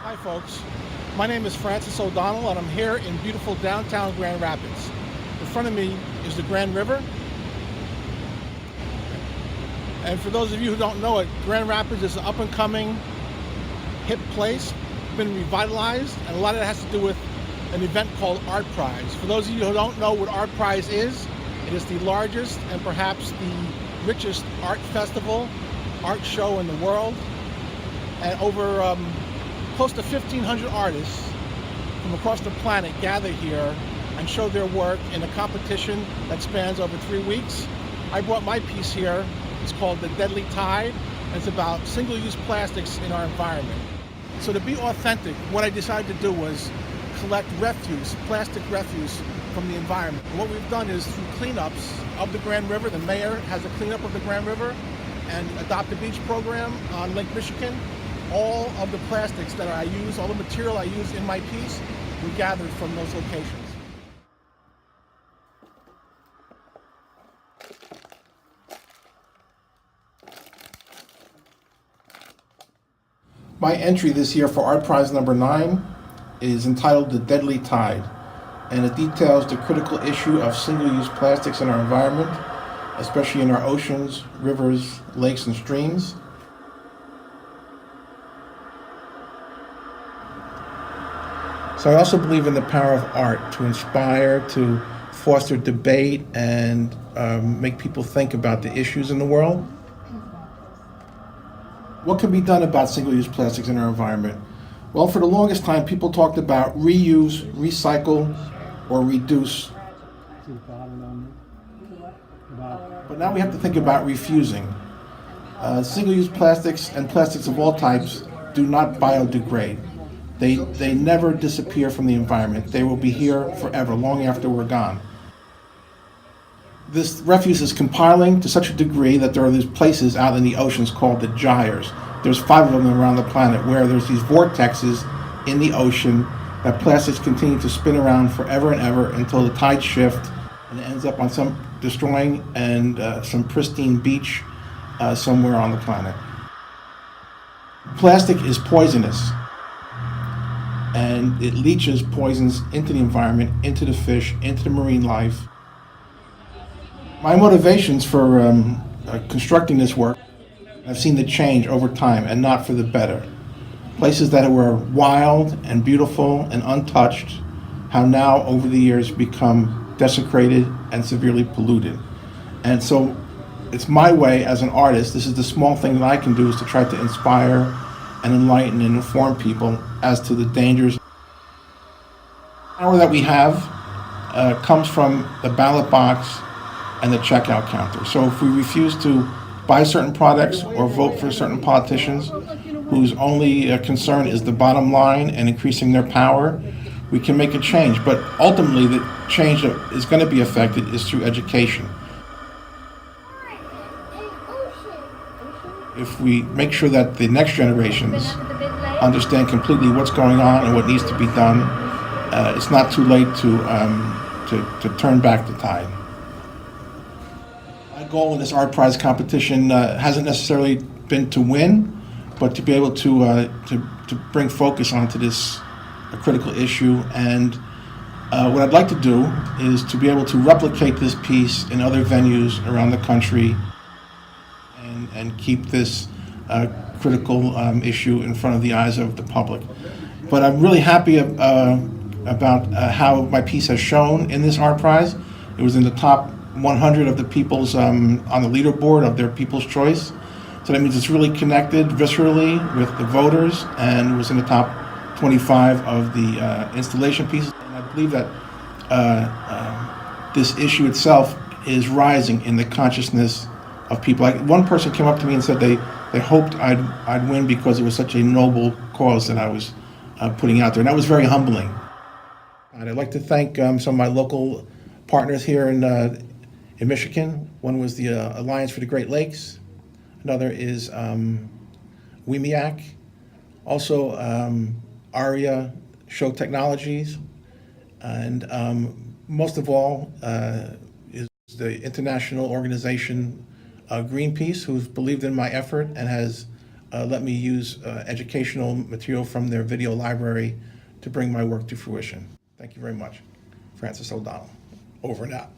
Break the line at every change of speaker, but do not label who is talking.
Hi folks, my name is Francis O'Donnell and I'm here in beautiful downtown Grand Rapids. In front of me is the Grand River. And for those of you who don't know it, Grand Rapids is an up and coming, hip place, been revitalized, and a lot of it has to do with an event called ArtPrize. For those of you who don't know what ArtPrize is, it is the largest and perhaps the richest art festival, art show in the world. And over close to 1,500 artists from across the planet gather here and show their work in a competition that spans over 3 weeks. I brought my piece here. It's called The Deadly Tide, and it's about single-use plastics in our environment. So to be authentic, what I decided to do was collect refuse, plastic refuse from the environment. And what we've done is through cleanups of the Grand River, the mayor has a cleanup of the Grand River, and Adopt a Beach program on Lake Michigan. All of the plastics that I use, all the material I use in my piece, we gathered from those locations. My entry this year for ArtPrize number 9 is entitled The Deadly Tide, and it details the critical issue of single-use plastics in our environment, especially in our oceans, rivers, lakes, and streams. So I also believe in the power of art to inspire, to foster debate, and make people think about the issues in the world. What can be done about single-use plastics in our environment? Well, for the longest time, people talked about reuse, recycle, or reduce. But now we have to think about refusing. Single-use plastics and plastics of all types do not biodegrade. They never disappear from the environment. They will be here forever, long after we're gone. This refuse is compiling to such a degree that there are these places out in the oceans called the gyres. There's 5 of them around the planet where there's these vortexes in the ocean that plastics continue to spin around forever and ever until the tides shift and it ends up on some destroying and some pristine beach somewhere on the planet. Plastic is poisonous, and it leaches poisons into the environment, into the fish, into the marine life. My motivations for constructing this work, I've seen the change over time and not for the better. Places that were wild and beautiful and untouched have now over the years become desecrated and severely polluted. And so it's my way as an artist, this is the small thing that I can do, is to try to inspire and enlighten and inform people as to the dangers. The power that we have comes from the ballot box and the checkout counter. So if we refuse to buy certain products or vote for certain politicians whose only concern is the bottom line and increasing their power, we can make a change. But ultimately, the change that is going to be affected is through education. If we make sure that the next generations understand completely what's going on and what needs to be done, it's not too late to turn back the tide. My goal in this ArtPrize competition hasn't necessarily been to win, but to be able to bring focus onto this critical issue. And what I'd like to do is to be able to replicate this piece in other venues around the country and keep this critical issue in front of the eyes of the public. But I'm really happy about how my piece has shown in this ArtPrize. It was in the top 100 of the people's on the leaderboard of their People's Choice. So that means it's really connected viscerally with the voters, and was in the top 25 of the installation pieces. And I believe that this issue itself is rising in the consciousness of people. Like, one person came up to me and said they hoped I'd win because it was such a noble cause that I was putting out there, and that was very humbling. And I'd like to thank some of my local partners here in Michigan. One was the Alliance for the Great Lakes. Another is WEMIAC. Also ARIA Show Technologies, and most of all is the international organization Greenpeace, who's believed in my effort and has let me use educational material from their video library to bring my work to fruition. Thank you very much. Francis O'Donnell, over and out.